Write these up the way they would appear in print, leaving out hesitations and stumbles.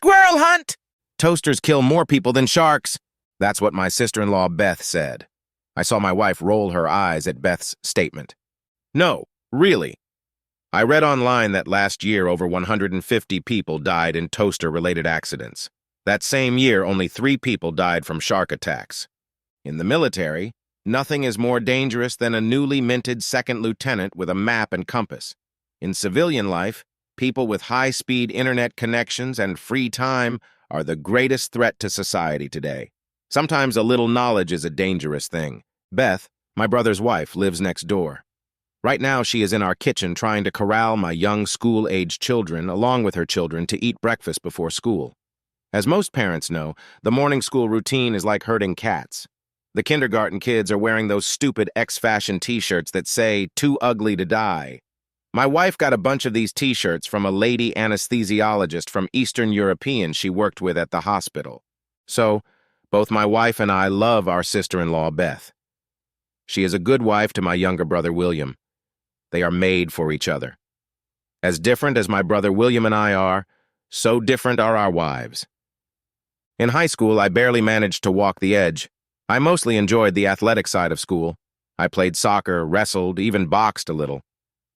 squirrel hunt! Toasters kill more people than sharks. That's what my sister-in-law Beth said. I saw my wife roll her eyes at Beth's statement. No, really. I read online that last year over 150 people died in toaster-related accidents. That same year, only 3 people died from shark attacks. In the military, nothing is more dangerous than a newly minted second lieutenant with a map and compass. In civilian life, people with high-speed internet connections and free time are the greatest threat to society today. Sometimes a little knowledge is a dangerous thing. Beth, my brother's wife, lives next door. Right now, she is in our kitchen trying to corral my young school-aged children along with her children to eat breakfast before school. As most parents know, the morning school routine is like herding cats. The kindergarten kids are wearing those stupid X-Fashion t-shirts that say, "Too ugly to die." My wife got a bunch of these t-shirts from a lady anesthesiologist from Eastern European she worked with at the hospital. So, both my wife and I love our sister-in-law, Beth. She is a good wife to my younger brother, William. They are made for each other. As different as my brother William and I are, so different are our wives. In high school, I barely managed to walk the edge. I mostly enjoyed the athletic side of school. I played soccer, wrestled, even boxed a little.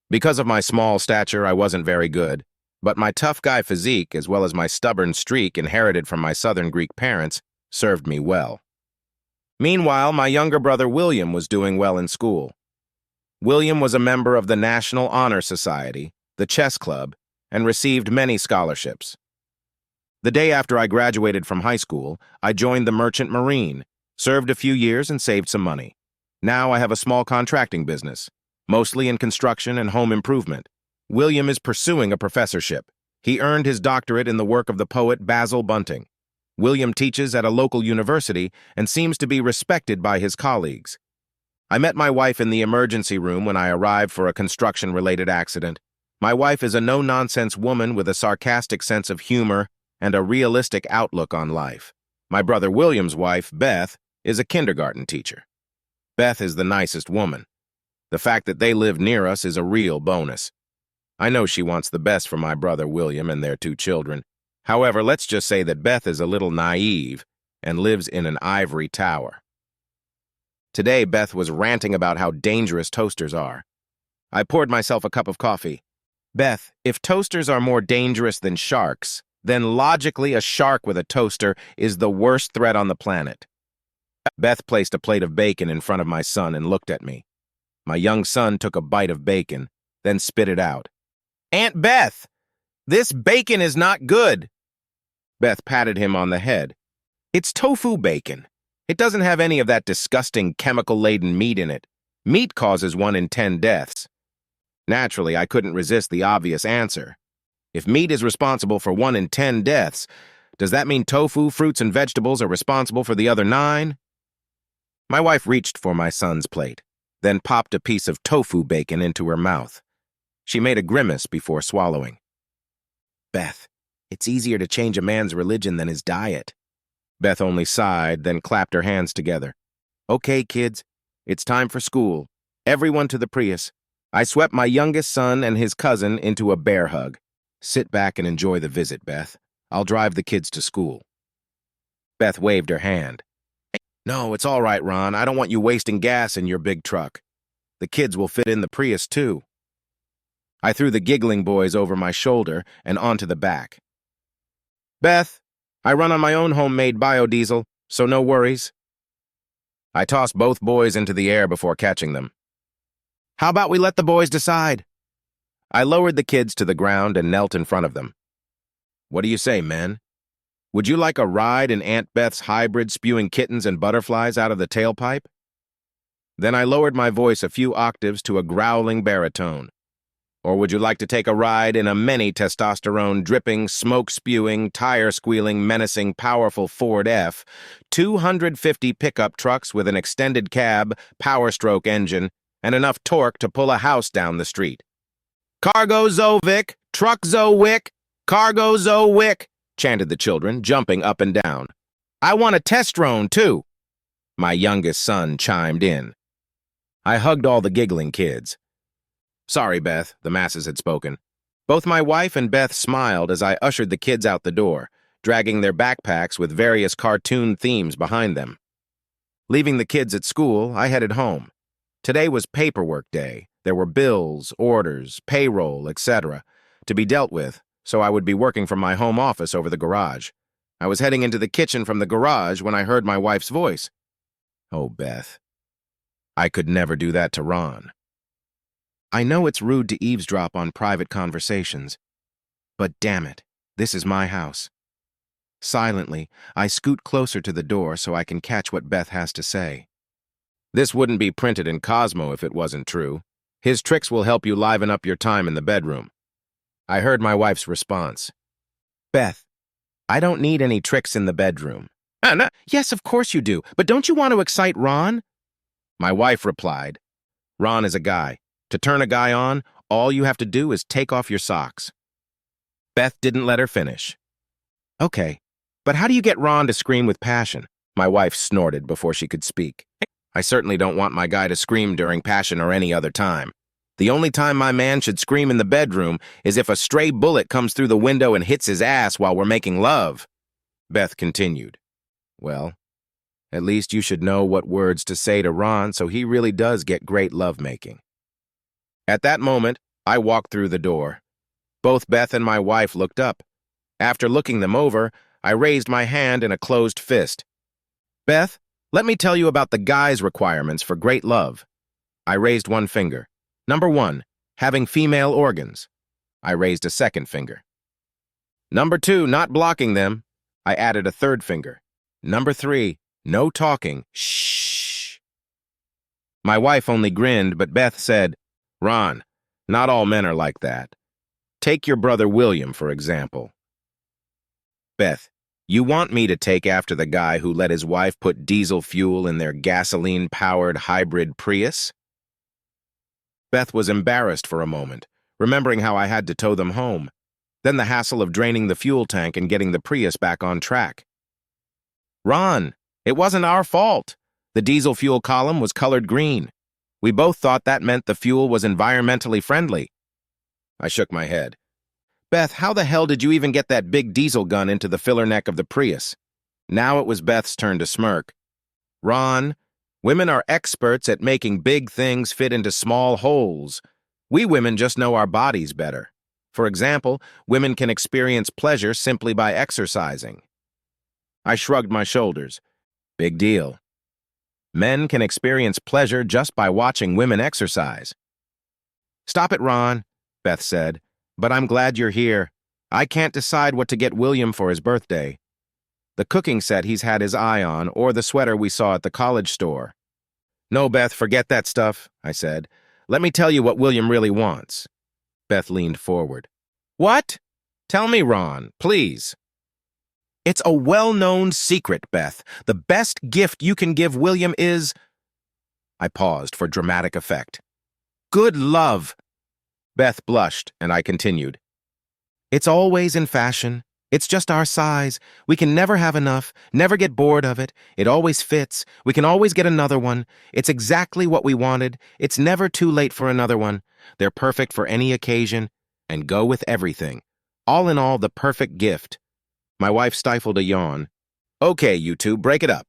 Because of my small stature, I wasn't very good, but my tough guy physique, as well as my stubborn streak inherited from my Southern Greek parents, served me well. Meanwhile, my younger brother William was doing well in school. William was a member of the National Honor Society, the chess club, and received many scholarships. The day after I graduated from high school, I joined the Merchant Marine, served a few years, and saved some money. Now I have a small contracting business, mostly in construction and home improvement. William is pursuing a professorship. He earned his doctorate in the work of the poet Basil Bunting. William teaches at a local university and seems to be respected by his colleagues. I met my wife in the emergency room when I arrived for a construction-related accident. My wife is a no-nonsense woman with a sarcastic sense of humor and a realistic outlook on life. My brother William's wife, Beth, is a kindergarten teacher. Beth is the nicest woman. The fact that they live near us is a real bonus. I know she wants the best for my brother William and their 2 children. However, let's just say that Beth is a little naive and lives in an ivory tower. Today, Beth was ranting about how dangerous toasters are. I poured myself a cup of coffee. Beth, if toasters are more dangerous than sharks, then logically a shark with a toaster is the worst threat on the planet. Beth placed a plate of bacon in front of my son and looked at me. My young son took a bite of bacon, then spit it out. "Aunt Beth, this bacon is not good." Beth patted him on the head. "It's tofu bacon. It doesn't have any of that disgusting chemical-laden meat in it. Meat causes 1 in 10 deaths. Naturally, I couldn't resist the obvious answer. If meat is responsible for 1 in 10 deaths, does that mean tofu, fruits, and vegetables are responsible for the other 9? My wife reached for my son's plate, then popped a piece of tofu bacon into her mouth. She made a grimace before swallowing. "Beth, it's easier to change a man's religion than his diet." Beth only sighed, then clapped her hands together. "Okay, kids, it's time for school. Everyone to the Prius." I swept my youngest son and his cousin into a bear hug. "Sit back and enjoy the visit, Beth. I'll drive the kids to school." Beth waved her hand. "No, it's all right, Ron. I don't want you wasting gas in your big truck. The kids will fit in the Prius, too." I threw the giggling boys over my shoulder and onto the back. "Beth, I run on my own homemade biodiesel, so no worries." I tossed both boys into the air before catching them. "How about we let the boys decide?" I lowered the kids to the ground and knelt in front of them. "What do you say, men? Would you like a ride in Aunt Beth's hybrid spewing kittens and butterflies out of the tailpipe?" Then I lowered my voice a few octaves to a growling baritone. "Or would you like to take a ride in a many testosterone-dripping, smoke-spewing, tire-squealing, menacing, powerful Ford F, 250 pickup trucks with an extended cab, power-stroke engine, and enough torque to pull a house down the street?" "Cargo Zovic, truck Zowick, cargo Zowick," chanted the children, jumping up and down. "I want a testrone, too," my youngest son chimed in. I hugged all the giggling kids. "Sorry, Beth," the masses had spoken. Both my wife and Beth smiled as I ushered the kids out the door. dragging their backpacks with various cartoon themes behind them. Leaving the kids at school, I headed home. Today was paperwork day. There were bills, orders, payroll, etc. to be dealt with, so I would be working from my home office over the garage. I was heading into the kitchen from the garage when I heard my wife's voice. Oh, Beth. I could never do that to Ron. I know it's rude to eavesdrop on private conversations, but damn it, this is my house. Silently, I scoot closer to the door so I can catch what Beth has to say. This wouldn't be printed in Cosmo if it wasn't true. His tricks will help you liven up your time in the bedroom. I heard my wife's response. Beth, I don't need any tricks in the bedroom. No. Yes, of course you do, but don't you want to excite Ron? My wife replied, Ron is a guy. To turn a guy on, all you have to do is take off your socks. Beth didn't let her finish. Okay, but how do you get Ron to scream with passion? My wife snorted before she could speak. I certainly don't want my guy to scream during passion or any other time. The only time my man should scream in the bedroom is if a stray bullet comes through the window and hits his ass while we're making love. Beth continued. Well, at least you should know what words to say to Ron so he really does get great lovemaking. At that moment, I walked through the door. Both Beth and my wife looked up. After looking them over, I raised my hand in a closed fist. Beth, let me tell you about the guy's requirements for great love. I raised one finger. Number 1, having female organs. I raised a second finger. Number 2, not blocking them. I added a third finger. Number 3, no talking. Shh. My wife only grinned, but Beth said, Ron, not all men are like that. Take your brother William, for example. Beth, you want me to take after the guy who let his wife put diesel fuel in their gasoline-powered hybrid Prius? Beth was embarrassed for a moment, remembering how I had to tow them home, then the hassle of draining the fuel tank and getting the Prius back on track. Ron, it wasn't our fault. The diesel fuel column was colored green. We both thought that meant the fuel was environmentally friendly. I shook my head. Beth, how the hell did you even get that big diesel gun into the filler neck of the Prius? Now it was Beth's turn to smirk. Ron, women are experts at making big things fit into small holes. We women just know our bodies better. For example, women can experience pleasure simply by exercising. I shrugged my shoulders. Big deal. Men can experience pleasure just by watching women exercise. Stop it, Ron, Beth said, but I'm glad you're here. I can't decide what to get William for his birthday. The cooking set he's had his eye on, or the sweater we saw at the college store. No, Beth, forget that stuff, I said. Let me tell you what William really wants. Beth leaned forward. What? Tell me, Ron, please. It's a well-known secret, Beth. The best gift you can give William is... I paused for dramatic effect. Good love. Beth blushed, and I continued. It's always in fashion. It's just our size. We can never have enough, never get bored of it. It always fits. We can always get another one. It's exactly what we wanted. It's never too late for another one. They're perfect for any occasion, and go with everything. All in all, the perfect gift. My wife stifled a yawn. Okay, you two, break it up.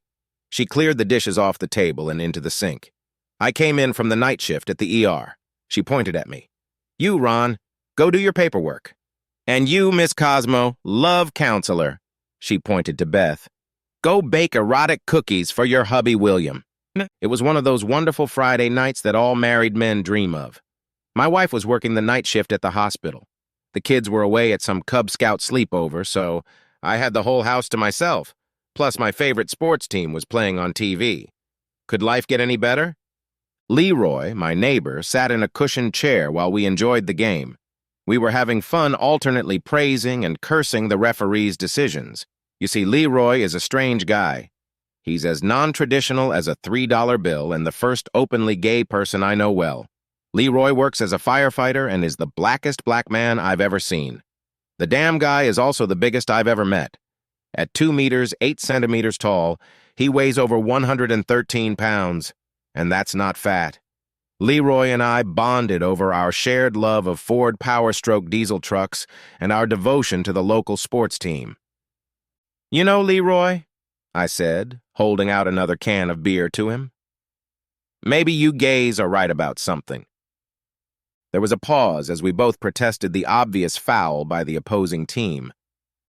She cleared the dishes off the table and into the sink. I came in from the night shift at the ER. She pointed at me. You, Ron, go do your paperwork. And you, Miss Cosmo, love counselor. She pointed to Beth. Go bake erotic cookies for your hubby William. It was one of those wonderful Friday nights that all married men dream of. My wife was working the night shift at the hospital. The kids were away at some Cub Scout sleepover, so I had the whole house to myself. Plus, my favorite sports team was playing on TV. Could life get any better? Leroy, my neighbor, sat in a cushioned chair while we enjoyed the game. We were having fun alternately praising and cursing the referee's decisions. You see, Leroy is a strange guy. He's as non-traditional as a $3 bill and the first openly gay person I know well. Leroy works as a firefighter and is the blackest black man I've ever seen. The damn guy is also the biggest I've ever met. At 2 meters, 8 centimeters tall, he weighs over 113 pounds, and that's not fat. Leroy and I bonded over our shared love of Ford Power Stroke diesel trucks and our devotion to the local sports team. You know, Leroy, I said, holding out another can of beer to him. Maybe you gays are right about something. There was a pause as we both protested the obvious foul by the opposing team.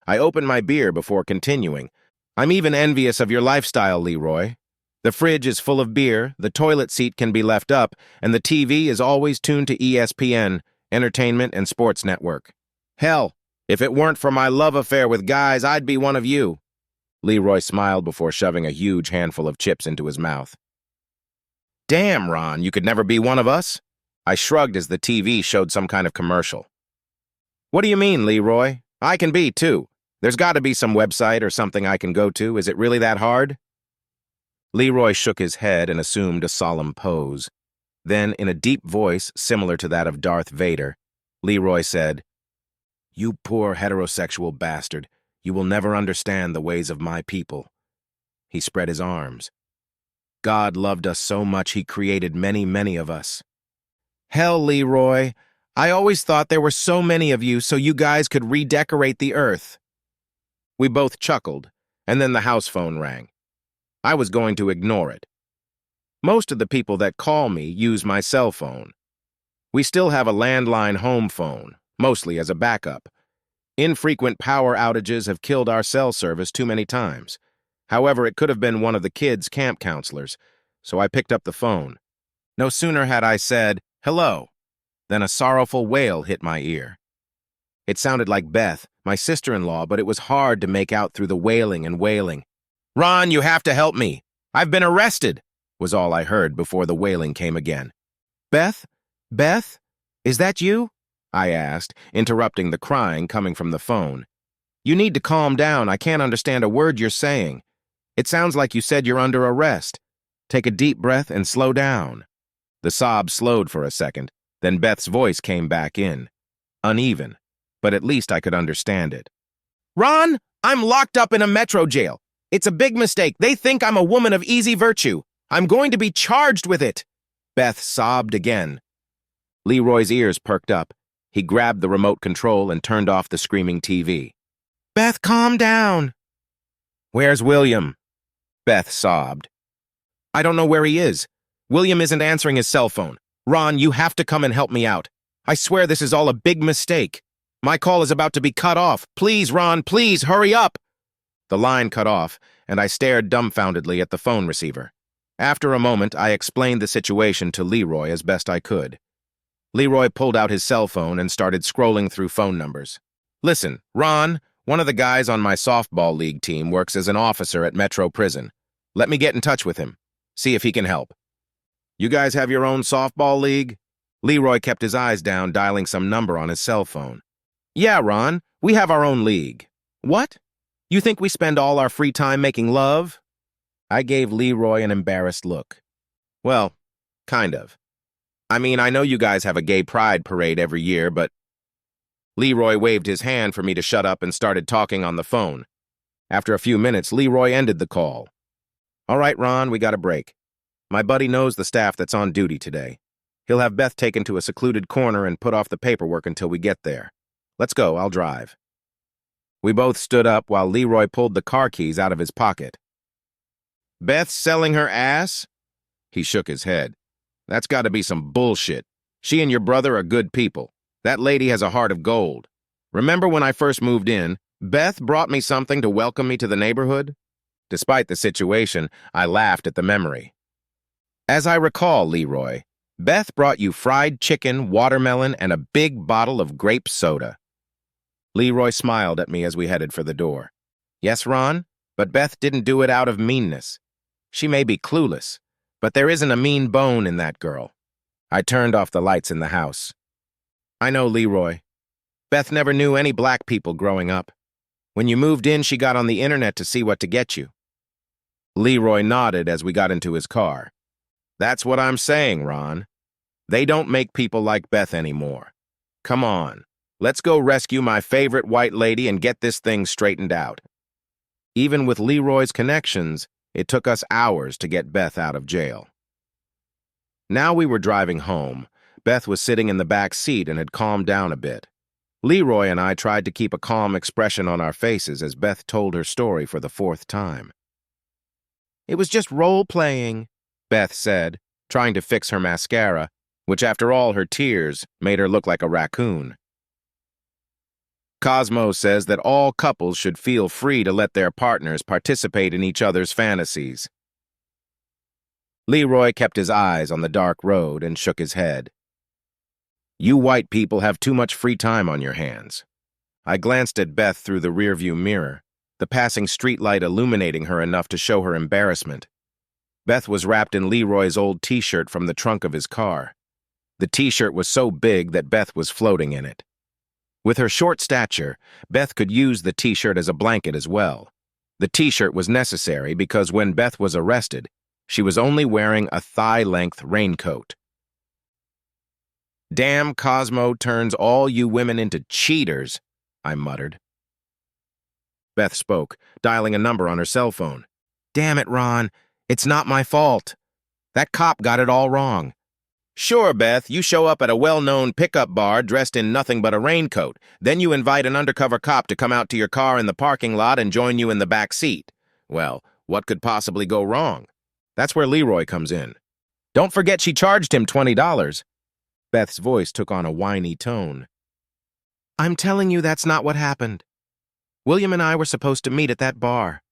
I opened my beer before continuing. I'm even envious of your lifestyle, Leroy. The fridge is full of beer, the toilet seat can be left up, and the TV is always tuned to ESPN, Entertainment and Sports Network. Hell, if it weren't for my love affair with guys, I'd be one of you. Leroy smiled before shoving a huge handful of chips into his mouth. Damn, Ron, you could never be one of us? I shrugged as the TV showed some kind of commercial. What do you mean, Leroy? I can be, too. There's got to be some website or something I can go to. Is it really that hard? Leroy shook his head and assumed a solemn pose. Then, in a deep voice similar to that of Darth Vader, Leroy said, "You poor heterosexual bastard. You will never understand the ways of my people." He spread his arms. God loved us so much he created many, many of us. Hell, Leroy, I always thought there were so many of you so you guys could redecorate the earth. We both chuckled, and then the house phone rang. I was going to ignore it. Most of the people that call me use my cell phone. We still have a landline home phone, mostly as a backup. Infrequent power outages have killed our cell service too many times. However, it could have been one of the kids' camp counselors, so I picked up the phone. No sooner had I said, "Hello," than a sorrowful wail hit my ear. It sounded like Beth, my sister-in-law, but it was hard to make out through the wailing and wailing. "Ron, you have to help me. I've been arrested," was all I heard before the wailing came again. "Beth? Beth? Is that you?" I asked, interrupting the crying coming from the phone. "You need to calm down. I can't understand a word you're saying. It sounds like you said you're under arrest. Take a deep breath and slow down." The sob slowed for a second, then Beth's voice came back in. Uneven, but at least I could understand it. "Ron, I'm locked up in a metro jail. It's a big mistake. They think I'm a woman of easy virtue. I'm going to be charged with it." Beth sobbed again. Leroy's ears perked up. He grabbed the remote control and turned off the screaming TV. "Beth, calm down." "Where's William?" Beth sobbed. "I don't know where he is. William isn't answering his cell phone. Ron, you have to come and help me out. I swear this is all a big mistake. My call is about to be cut off. Please, Ron, please, hurry up." The line cut off, and I stared dumbfoundedly at the phone receiver. After a moment, I explained the situation to Leroy as best I could. Leroy pulled out his cell phone and started scrolling through phone numbers. "Listen, Ron, one of the guys on my softball league team works as an officer at Metro Prison. Let me get in touch with him. See if he can help." "You guys have your own softball league?" Leroy kept his eyes down, dialing some number on his cell phone. "Yeah, Ron, we have our own league." "What? You think we spend all our free time making love?" I gave Leroy an embarrassed look. "Well, kind of. I mean, I know you guys have a gay pride parade every year, but..." Leroy waved his hand for me to shut up and started talking on the phone. After a few minutes, Leroy ended the call. "All right, Ron, we got a break. My buddy knows the staff that's on duty today. He'll have Beth taken to a secluded corner and put off the paperwork until we get there. Let's go, I'll drive." We both stood up while Leroy pulled the car keys out of his pocket. "Beth's selling her ass?" He shook his head. "That's got to be some bullshit. She and your brother are good people. That lady has a heart of gold. Remember when I first moved in, Beth brought me something to welcome me to the neighborhood?" Despite the situation, I laughed at the memory. "As I recall, Leroy, Beth brought you fried chicken, watermelon, and a big bottle of grape soda." Leroy smiled at me as we headed for the door. "Yes, Ron, but Beth didn't do it out of meanness. She may be clueless, but there isn't a mean bone in that girl." I turned off the lights in the house. "I know, Leroy. Beth never knew any black people growing up. When you moved in, she got on the internet to see what to get you." Leroy nodded as we got into his car. "That's what I'm saying, Ron. They don't make people like Beth anymore. Come on, let's go rescue my favorite white lady and get this thing straightened out." Even with Leroy's connections, it took us hours to get Beth out of jail. Now we were driving home. Beth was sitting in the back seat and had calmed down a bit. Leroy and I tried to keep a calm expression on our faces as Beth told her story for the fourth time. "It was just role-playing," Beth said, trying to fix her mascara, which after all her tears made her look like a raccoon. Cosmo says that all couples should feel free to let their partners participate in each other's fantasies. Leroy kept his eyes on the dark road and shook his head. "You white people have too much free time on your hands." I glanced at Beth through the rearview mirror, the passing streetlight illuminating her enough to show her embarrassment. Beth was wrapped in Leroy's old t-shirt from the trunk of his car. The t-shirt was so big that Beth was floating in it. With her short stature, Beth could use the t-shirt as a blanket as well. The t-shirt was necessary because when Beth was arrested, she was only wearing a thigh-length raincoat. "Damn, Cosmo turns all you women into cheaters," I muttered. Beth spoke, dialing a number on her cell phone. "Damn it, Ron. It's not my fault. That cop got it all wrong." "Sure, Beth, you show up at a well-known pickup bar dressed in nothing but a raincoat. Then you invite an undercover cop to come out to your car in the parking lot and join you in the back seat. Well, what could possibly go wrong? That's where Leroy comes in. Don't forget she charged him $20. Beth's voice took on a whiny tone. "I'm telling you that's not what happened. William and I were supposed to meet at that bar."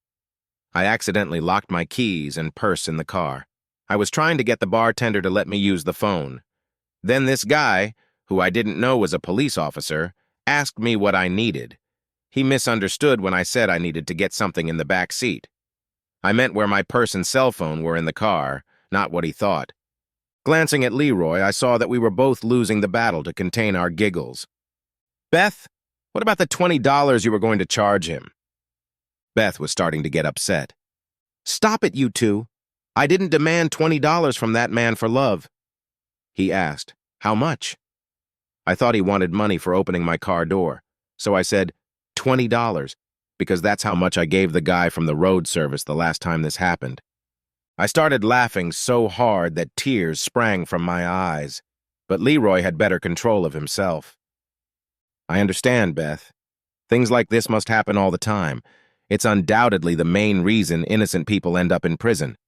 I accidentally locked my keys and purse in the car. I was trying to get the bartender to let me use the phone. Then this guy, who I didn't know was a police officer, asked me what I needed. He misunderstood when I said I needed to get something in the back seat. I meant where my purse and cell phone were in the car, not what he thought. Glancing at Leroy, I saw that we were both losing the battle to contain our giggles. "Beth, what about the $20 you were going to charge him?" Beth was starting to get upset. "Stop it, you two. I didn't demand $20 from that man for love." He asked, "How much?" I thought he wanted money for opening my car door, so I said, $20, because that's how much I gave the guy from the road service the last time this happened. I started laughing so hard that tears sprang from my eyes, but Leroy had better control of himself. "I understand, Beth. Things like this must happen all the time. It's undoubtedly the main reason innocent people end up in prison."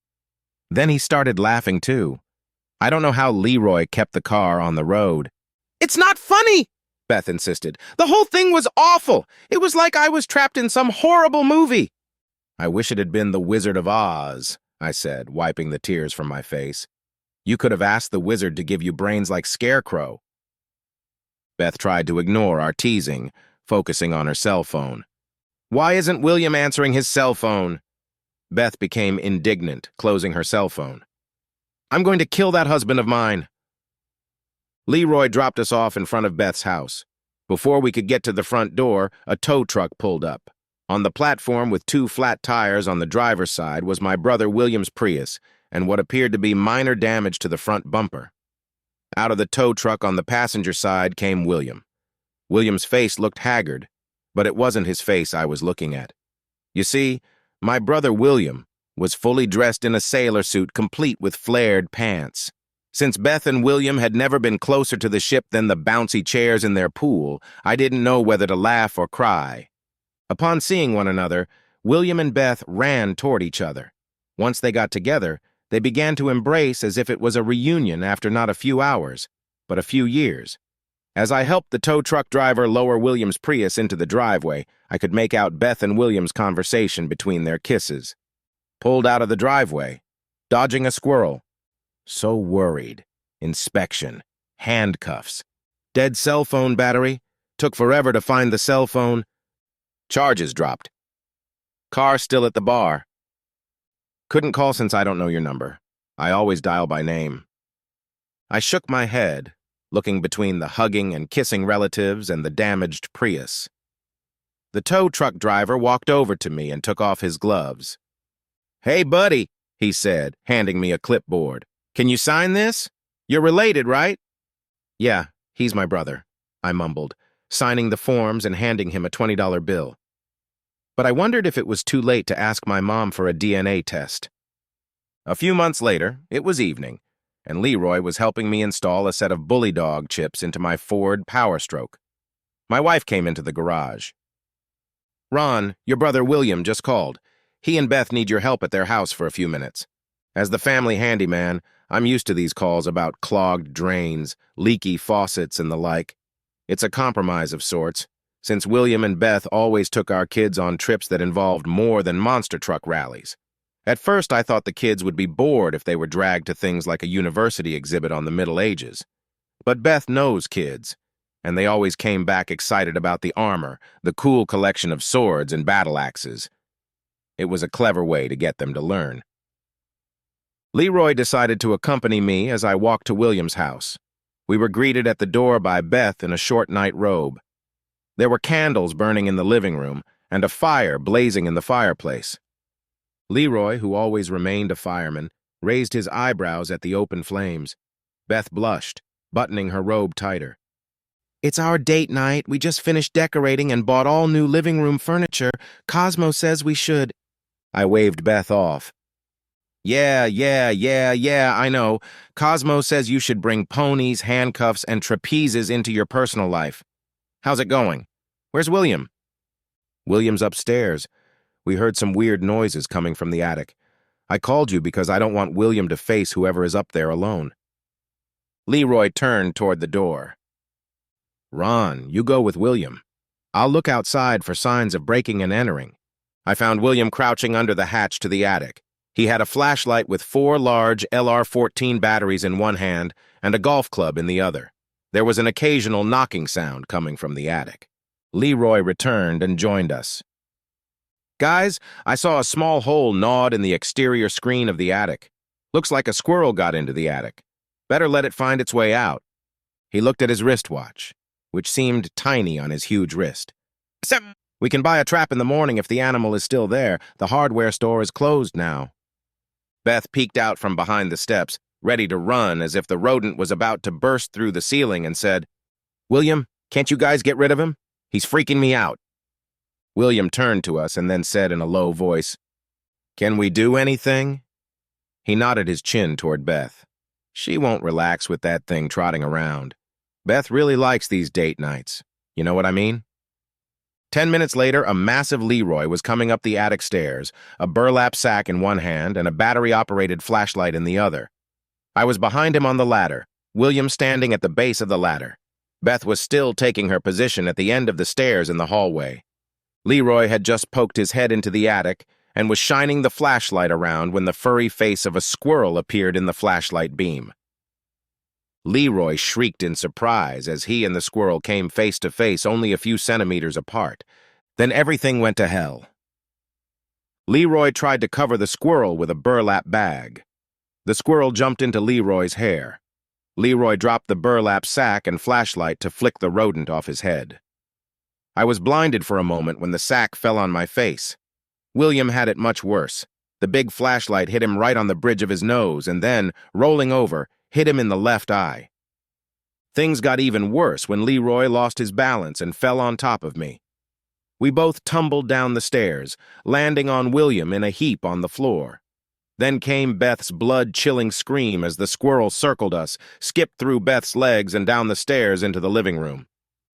Then he started laughing too. I don't know how Leroy kept the car on the road. "It's not funny," Beth insisted. "The whole thing was awful. It was like I was trapped in some horrible movie." "I wish it had been The Wizard of Oz," I said, wiping the tears from my face. "You could have asked the wizard to give you brains like Scarecrow." Beth tried to ignore our teasing, focusing on her cell phone. "Why isn't William answering his cell phone?" Beth became indignant, closing her cell phone. "I'm going to kill that husband of mine." Leroy dropped us off in front of Beth's house. Before we could get to the front door, a tow truck pulled up. On the platform with 2 flat tires on the driver's side was my brother William's Prius and what appeared to be minor damage to the front bumper. Out of the tow truck on the passenger side came William. William's face looked haggard, but it wasn't his face I was looking at. You see, my brother William was fully dressed in a sailor suit complete with flared pants. Since Beth and William had never been closer to the ship than the bouncy chairs in their pool, I didn't know whether to laugh or cry. Upon seeing one another, William and Beth ran toward each other. Once they got together, they began to embrace as if it was a reunion after not a few hours, but a few years. As I helped the tow truck driver lower William's Prius into the driveway, I could make out Beth and William's conversation between their kisses. Pulled out of the driveway, dodging a squirrel. So worried. Inspection. Handcuffs. Dead cell phone battery. Took forever to find the cell phone. Charges dropped. Car still at the bar. Couldn't call since I don't know your number. I always dial by name. I shook my head, looking between the hugging and kissing relatives and the damaged Prius. The tow truck driver walked over to me and took off his gloves. "Hey, buddy," he said, handing me a clipboard. "Can you sign this? You're related, right?" "Yeah, he's my brother," I mumbled, signing the forms and handing him a $20 bill. But I wondered if it was too late to ask my mom for a DNA test. A few months later, it was evening, and Leroy was helping me install a set of Bully Dog chips into my Ford Power Stroke. My wife came into the garage. "Ron, your brother William just called. He and Beth need your help at their house for a few minutes." As the family handyman, I'm used to these calls about clogged drains, leaky faucets, and the like. It's a compromise of sorts, since William and Beth always took our kids on trips that involved more than monster truck rallies. At first, I thought the kids would be bored if they were dragged to things like a university exhibit on the Middle Ages. But Beth knows kids, and they always came back excited about the armor, the cool collection of swords and battle axes. It was a clever way to get them to learn. Leroy decided to accompany me as I walked to William's house. We were greeted at the door by Beth in a short night robe. There were candles burning in the living room and a fire blazing in the fireplace. Leroy, who always remained a fireman, raised his eyebrows at the open flames. Beth blushed, buttoning her robe tighter. "It's our date night. We just finished decorating and bought all new living room furniture. Cosmo says we should." I waved Beth off. Yeah, I know. Cosmo says you should bring ponies, handcuffs, and trapezes into your personal life. How's it going? Where's William?" "William's upstairs. We heard some weird noises coming from the attic. I called you because I don't want William to face whoever is up there alone." Leroy turned toward the door. "Ron, you go with William. I'll look outside for signs of breaking and entering." I found William crouching under the hatch to the attic. He had a flashlight with 4 large LR-14 batteries in one hand and a golf club in the other. There was an occasional knocking sound coming from the attic. Leroy returned and joined us. "Guys, I saw a small hole gnawed in the exterior screen of the attic. Looks like a squirrel got into the attic. Better let it find its way out." He looked at his wristwatch, which seemed tiny on his huge wrist. "We can buy a trap in the morning if the animal is still there. The hardware store is closed now." Beth peeked out from behind the steps, ready to run as if the rodent was about to burst through the ceiling, and said, "William, can't you guys get rid of him? He's freaking me out." William turned to us and then said in a low voice, "Can we do anything?" He nodded his chin toward Beth. She won't relax with that thing trotting around. Beth really likes these date nights. You know what I mean? 10 minutes later, a massive Leroy was coming up the attic stairs, a burlap sack in one hand and a battery-operated flashlight in the other. I was behind him on the ladder, William standing at the base of the ladder. Beth was still taking her position at the end of the stairs in the hallway. Leroy had just poked his head into the attic and was shining the flashlight around when the furry face of a squirrel appeared in the flashlight beam. Leroy shrieked in surprise as he and the squirrel came face to face only a few centimeters apart. Then everything went to hell. Leroy tried to cover the squirrel with a burlap bag. The squirrel jumped into Leroy's hair. Leroy dropped the burlap sack and flashlight to flick the rodent off his head. I was blinded for a moment when the sack fell on my face. William had it much worse. The big flashlight hit him right on the bridge of his nose and then, rolling over, hit him in the left eye. Things got even worse when Leroy lost his balance and fell on top of me. We both tumbled down the stairs, landing on William in a heap on the floor. Then came Beth's blood-chilling scream as the squirrel circled us, skipped through Beth's legs and down the stairs into the living room.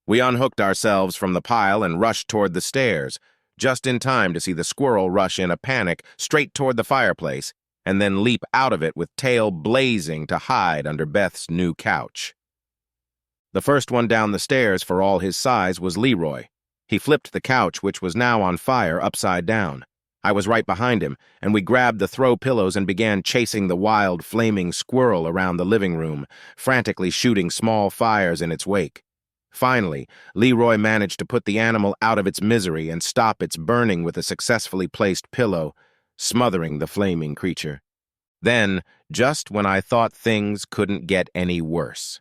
We unhooked ourselves from the pile and rushed toward the stairs, just in time to see the squirrel rush in a panic straight toward the fireplace and then leap out of it with tail blazing to hide under Beth's new couch. The first one down the stairs for all his size was Leroy. He flipped the couch, which was now on fire, upside down. I was right behind him, and we grabbed the throw pillows and began chasing the wild, flaming squirrel around the living room, frantically shooting small fires in its wake. Finally, Leroy managed to put the animal out of its misery and stop its burning with a successfully placed pillow, smothering the flaming creature. Then, just when I thought things couldn't get any worse,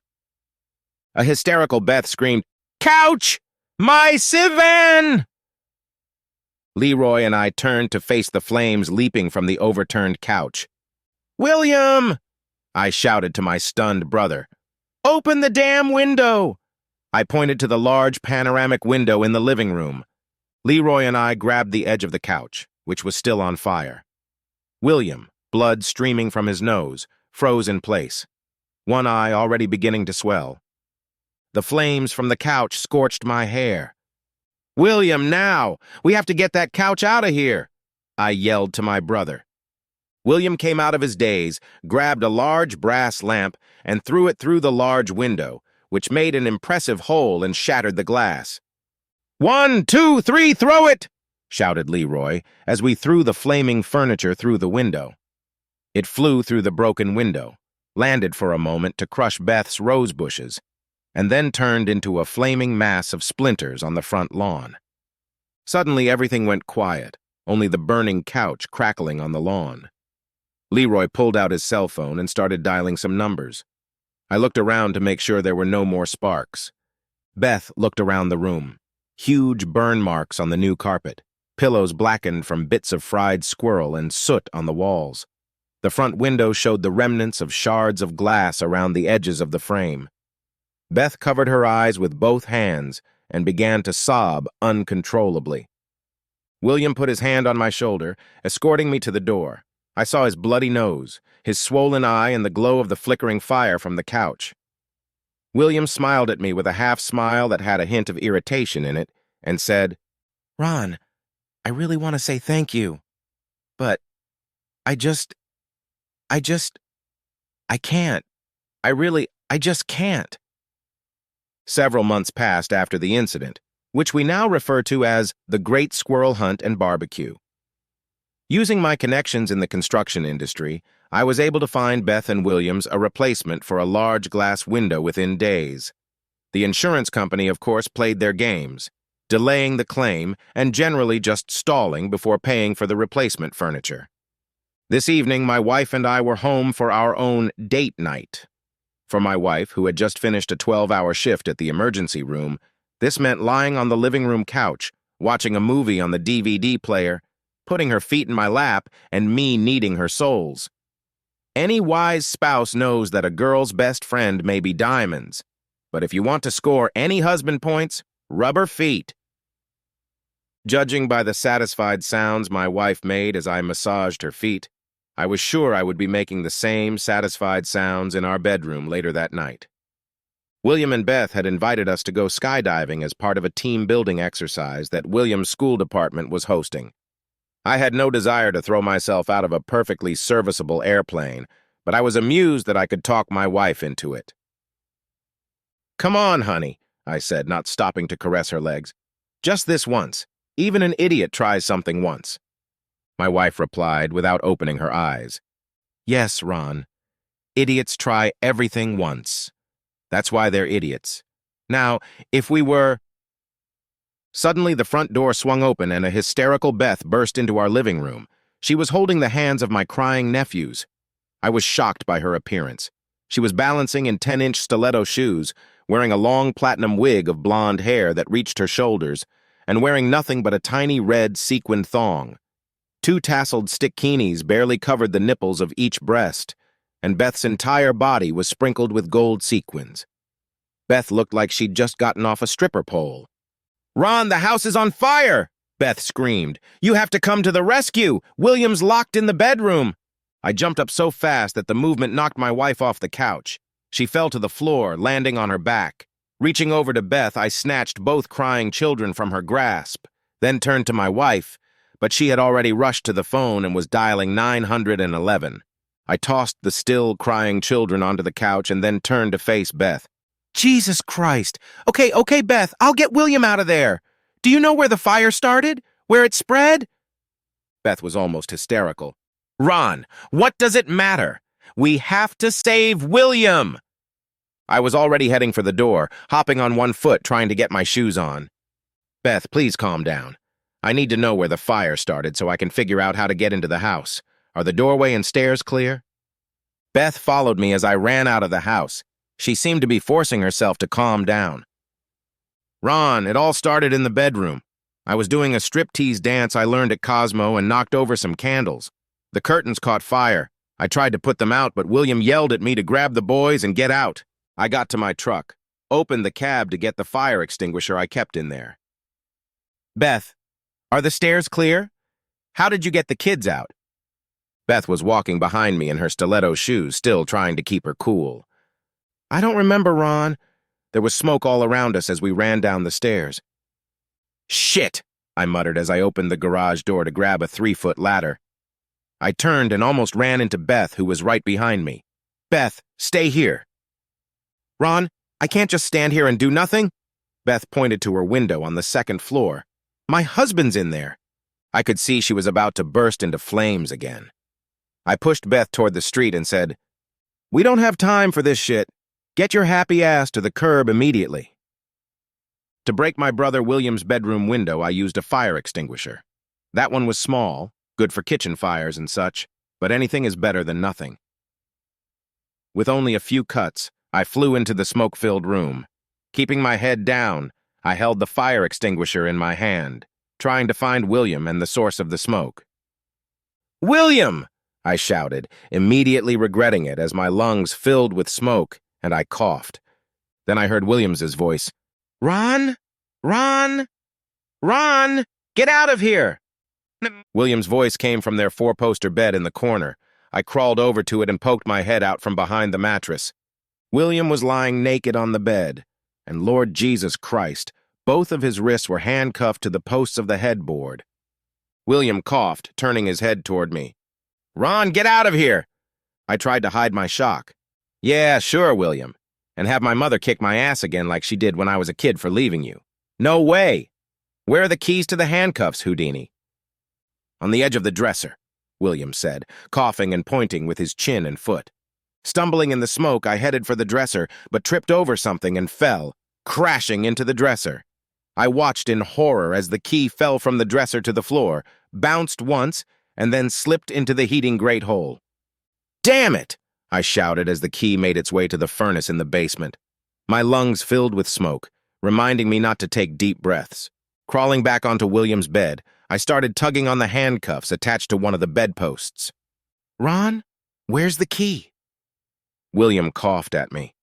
a hysterical Beth screamed, "Couch! My Sivan!" Leroy and I turned to face the flames leaping from the overturned couch. "William!" I shouted to my stunned brother. "Open the damn window!" I pointed to the large panoramic window in the living room. Leroy and I grabbed the edge of the couch, which was still on fire. William, blood streaming from his nose, froze in place, one eye already beginning to swell. The flames from the couch scorched my hair. "William, now! We have to get that couch out of here!" I yelled to my brother. William came out of his daze, grabbed a large brass lamp, and threw it through the large window, which made an impressive hole and shattered the glass. "1, 2, 3, throw it!" shouted Leroy, as we threw the flaming furniture through the window. It flew through the broken window, landed for a moment to crush Beth's rose bushes, and then turned into a flaming mass of splinters on the front lawn. Suddenly, everything went quiet, only the burning couch crackling on the lawn. Leroy pulled out his cell phone and started dialing some numbers. I looked around to make sure there were no more sparks. Beth looked around the room. Huge burn marks on the new carpet, pillows blackened from bits of fried squirrel and soot on the walls. The front window showed the remnants of shards of glass around the edges of the frame. Beth covered her eyes with both hands and began to sob uncontrollably. William put his hand on my shoulder, escorting me to the door. I saw his bloody nose, his swollen eye, and the glow of the flickering fire from the couch. William smiled at me with a half-smile that had a hint of irritation in it, and said, "Ron, I really want to say thank you, but I can't. I just can't." Several months passed after the incident, which we now refer to as the Great Squirrel Hunt and Barbecue. Using my connections in the construction industry, I was able to find Beth and Williams a replacement for a large glass window within days. The insurance company, of course, played their games, delaying the claim and generally just stalling before paying for the replacement furniture. This evening, my wife and I were home for our own date night. For my wife, who had just finished a 12-hour shift at the emergency room, this meant lying on the living room couch, watching a movie on the DVD player, putting her feet in my lap, and me kneading her soles. Any wise spouse knows that a girl's best friend may be diamonds, but if you want to score any husband points, rubber feet. Judging by the satisfied sounds my wife made as I massaged her feet, I was sure I would be making the same satisfied sounds in our bedroom later that night. William and Beth had invited us to go skydiving as part of a team-building exercise that William's school department was hosting. I had no desire to throw myself out of a perfectly serviceable airplane, but I was amused that I could talk my wife into it. "Come on, honey," I said, not stopping to caress her legs. "Just this once. Even an idiot tries something once." My wife replied without opening her eyes. "Yes, Ron. Idiots try everything once. That's why they're idiots. Now, if we were—" Suddenly, the front door swung open and a hysterical Beth burst into our living room. She was holding the hands of my crying nephews. I was shocked by her appearance. She was balancing in 10-inch stiletto shoes, wearing a long platinum wig of blonde hair that reached her shoulders, and wearing nothing but a tiny red sequined thong. 2 tasseled stickinis barely covered the nipples of each breast, and Beth's entire body was sprinkled with gold sequins. Beth looked like she'd just gotten off a stripper pole. "Ron, the house is on fire!" Beth screamed. "You have to come to the rescue! William's locked in the bedroom!" I jumped up so fast that the movement knocked my wife off the couch. She fell to the floor, landing on her back. Reaching over to Beth, I snatched both crying children from her grasp, then turned to my wife, but she had already rushed to the phone and was dialing 911. I tossed the still crying children onto the couch and then turned to face Beth. "Jesus Christ! Okay, Beth, I'll get William out of there. Do you know where the fire started? Where it spread?" Beth was almost hysterical. "Ron, what does it matter? We have to save William!" I was already heading for the door, hopping on one foot trying to get my shoes on. "Beth, please calm down. I need to know where the fire started so I can figure out how to get into the house. Are the doorway and stairs clear?" Beth followed me as I ran out of the house. She seemed to be forcing herself to calm down. "Ron, it all started in the bedroom. I was doing a striptease dance I learned at Cosmo and knocked over some candles. The curtains caught fire. I tried to put them out, but William yelled at me to grab the boys and get out. I got to my truck, opened the cab to get the fire extinguisher I kept in there." "Beth, are the stairs clear? How did you get the kids out?" Beth was walking behind me in her stiletto shoes, still trying to keep her cool. "I don't remember, Ron. There was smoke all around us as we ran down the stairs. "Shit!" I muttered as I opened the garage door to grab a 3-foot ladder. I turned and almost ran into Beth, who was right behind me. "Beth, stay here." "Ron, I can't just stand here and do nothing." Beth pointed to her window on the 2nd floor. "My husband's in there." I could see she was about to burst into flames again. I pushed Beth toward the street and said, "We don't have time for this shit. Get your happy ass to the curb immediately." To break my brother William's bedroom window, I used a fire extinguisher. That one was small, good for kitchen fires and such, but anything is better than nothing. With only a few cuts, I flew into the smoke-filled room. Keeping my head down, I held the fire extinguisher in my hand, trying to find William and the source of the smoke. "William!" I shouted, immediately regretting it as my lungs filled with smoke and I coughed. Then I heard Williams's voice. "Ron? Ron? Ron! Get out of here!" William's voice came from their 4-poster bed in the corner. I crawled over to it and poked my head out from behind the mattress. William was lying naked on the bed, and Lord Jesus Christ, both of his wrists were handcuffed to the posts of the headboard. William coughed, turning his head toward me. "Ron, get out of here!" I tried to hide my shock. "Yeah, sure, William. And have my mother kick my ass again like she did when I was a kid for leaving you." "No way! Where are the keys to the handcuffs, Houdini?" "On the edge of the dresser," William said, coughing and pointing with his chin and foot. Stumbling in the smoke, I headed for the dresser, but tripped over something and fell, crashing into the dresser. I watched in horror as the key fell from the dresser to the floor, bounced once, and then slipped into the heating grate hole. "Damn it!" I shouted as the key made its way to the furnace in the basement. My lungs filled with smoke, reminding me not to take deep breaths. Crawling back onto William's bed, I started tugging on the handcuffs attached to one of the bedposts. "Ron, where's the key?" William coughed at me.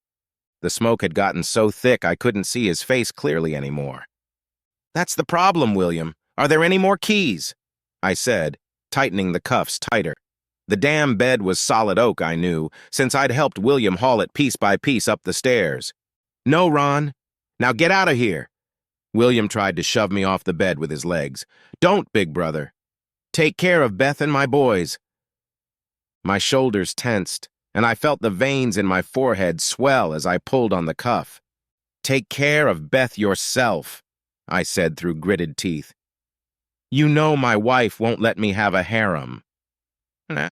The smoke had gotten so thick I couldn't see his face clearly anymore. "That's the problem, William. Are there any more keys?" I said, tightening the cuffs tighter. The damn bed was solid oak, I knew, since I'd helped William haul it piece by piece up the stairs. "No, Ron. Now get out of here." William tried to shove me off the bed with his legs. "Don't, big brother. Take care of Beth and my boys." My shoulders tensed, and I felt the veins in my forehead swell as I pulled on the cuff. "Take care of Beth yourself," I said through gritted teeth. "You know my wife won't let me have a harem."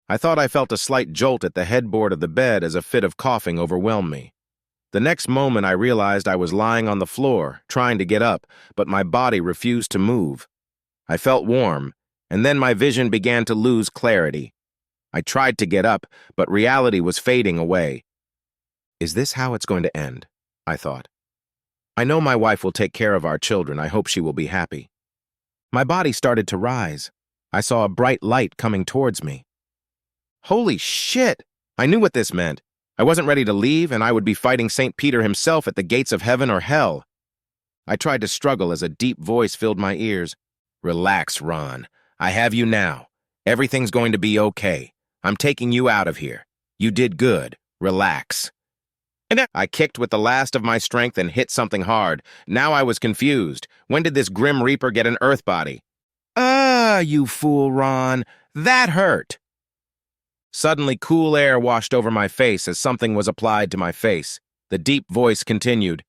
I thought I felt a slight jolt at the headboard of the bed as a fit of coughing overwhelmed me. The next moment I realized I was lying on the floor, trying to get up, but my body refused to move. I felt warm, and then my vision began to lose clarity. I tried to get up, but reality was fading away. Is this how it's going to end? I thought. I know my wife will take care of our children. I hope she will be happy. My body started to rise. I saw a bright light coming towards me. Holy shit! I knew what this meant. I wasn't ready to leave, and I would be fighting St. Peter himself at the gates of heaven or hell. I tried to struggle as a deep voice filled my ears. "Relax, Ron. I have you now. Everything's going to be okay. I'm taking you out of here. You did good. Relax." I kicked with the last of my strength and hit something hard. Now I was confused. When did this Grim Reaper get an earth body? You fool, Ron. That hurt." Suddenly, cool air washed over my face as something was applied to my face. The deep voice continued.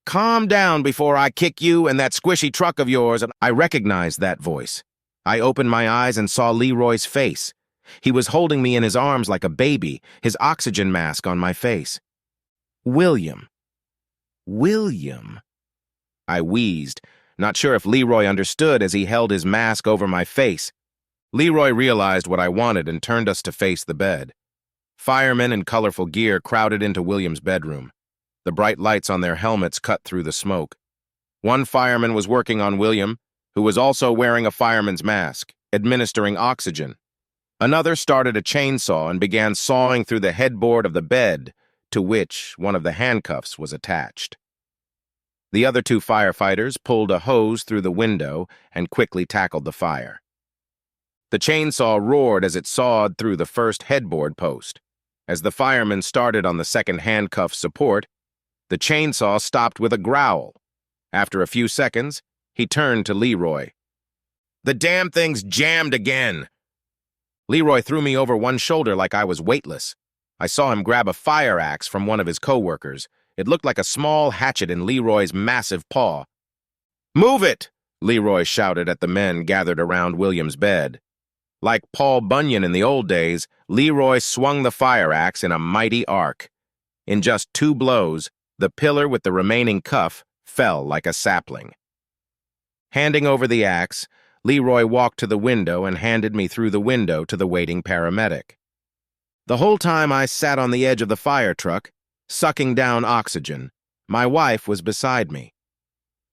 "Calm down before I kick you and that squishy truck of yours." I recognized that voice. I opened my eyes and saw Leroy's face. He was holding me in his arms like a baby, his oxygen mask on my face. "William. William." I wheezed, not sure if Leroy understood as he held his mask over my face. Leroy realized what I wanted and turned us to face the bed. Firemen in colorful gear crowded into William's bedroom. The bright lights on their helmets cut through the smoke. One fireman was working on William, who was also wearing a fireman's mask, administering oxygen. Another started a chainsaw and began sawing through the headboard of the bed, to which one of the handcuffs was attached. The other 2 firefighters pulled a hose through the window and quickly tackled the fire. The chainsaw roared as it sawed through the first headboard post. As the firemen started on the second handcuff support, The chainsaw stopped with a growl. After a few seconds, he turned to Leroy. "The damn thing's jammed again!" Leroy threw me over one shoulder like I was weightless. I saw him grab a fire axe from one of his co-workers. It looked like a small hatchet in Leroy's massive paw. "Move it!" Leroy shouted at the men gathered around William's bed. Like Paul Bunyan in the old days, Leroy swung the fire axe in a mighty arc. In just 2 blows, the pillar with the remaining cuff fell like a sapling. Handing over the axe, Leroy walked to the window and handed me through the window to the waiting paramedic. The whole time I sat on the edge of the fire truck, sucking down oxygen, my wife was beside me.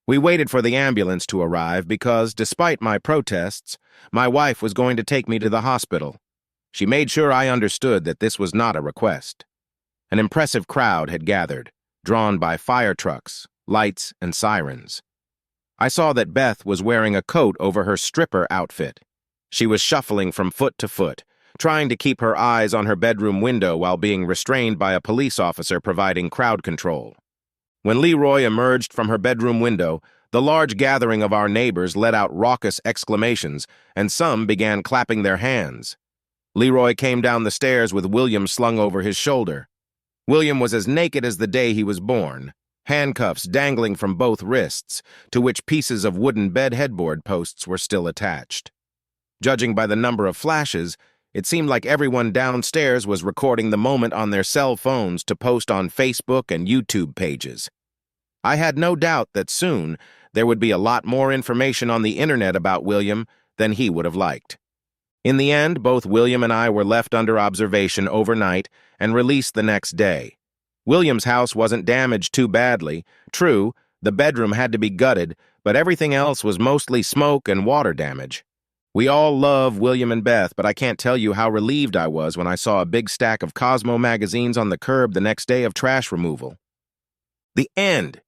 We waited for the ambulance to arrive because, despite my protests, my wife was going to take me to the hospital. She made sure I understood that this was not a request. An impressive crowd had gathered, drawn by fire trucks, lights, and sirens. I saw that Beth was wearing a coat over her stripper outfit. She was shuffling from foot to foot, trying to keep her eyes on her bedroom window while being restrained by a police officer providing crowd control. When Leroy emerged from her bedroom window, the large gathering of our neighbors let out raucous exclamations, and some began clapping their hands. Leroy came down the stairs with William slung over his shoulder. William was as naked as the day he was born, handcuffs dangling from both wrists, to which pieces of wooden bed headboard posts were still attached. Judging by the number of flashes, it seemed like everyone downstairs was recording the moment on their cell phones to post on Facebook and YouTube pages. I had no doubt that soon there would be a lot more information on the internet about William than he would have liked. In the end, both William and I were left under observation overnight and released the next day. William's house wasn't damaged too badly. True, the bedroom had to be gutted, but everything else was mostly smoke and water damage. We all love William and Beth, but I can't tell you how relieved I was when I saw a big stack of Cosmo magazines on the curb the next day of trash removal. The end.